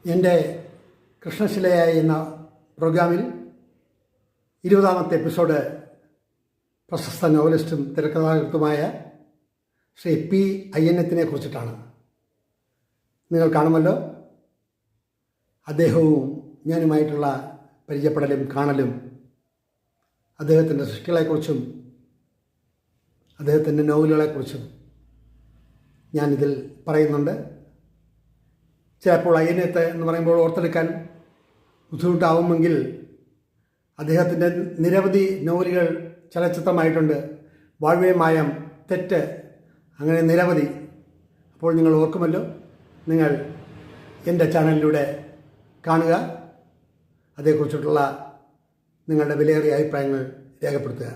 എൻ്റെ കൃഷ്ണശിലയായി എന്ന പ്രോഗ്രാമിൽ 20ാമത്തെ എപ്പിസോഡ് പ്രശസ്ത നോവലിസ്റ്റും തിരക്കഥാകൃത്തുമായ ശ്രീ പി അയ്യന്നത്തിനെ കുറിച്ചിട്ടാണ്. നിങ്ങൾ കാണുമല്ലോ. അദ്ദേഹവും ഞാനുമായിട്ടുള്ള പരിചയപ്പെടലും കാണലും അദ്ദേഹത്തിൻ്റെ സൃഷ്ടികളെക്കുറിച്ചും അദ്ദേഹത്തിൻ്റെ നോവലുകളെക്കുറിച്ചും ഞാനിതിൽ പറയുന്നുണ്ട്. ചിലപ്പോൾ അയ്യന്നത്ത് എന്ന് പറയുമ്പോൾ ഓർത്തെടുക്കാൻ ബുദ്ധിമുട്ടാവുമെങ്കിൽ അദ്ദേഹത്തിൻ്റെ നിരവധി നോവലുകൾ ചലച്ചിത്രമായിട്ടുണ്ട്. വാഴ്വേ മായം, തെറ്റ്, അങ്ങനെ നിരവധി. അപ്പോൾ നിങ്ങൾ ഓർക്കുമല്ലോ. നിങ്ങൾ എൻ്റെ ചാനലിലൂടെ കാണുക, അതേക്കുറിച്ചിട്ടുള്ള നിങ്ങളുടെ വിലയേറിയ അഭിപ്രായങ്ങൾ രേഖപ്പെടുത്തുക.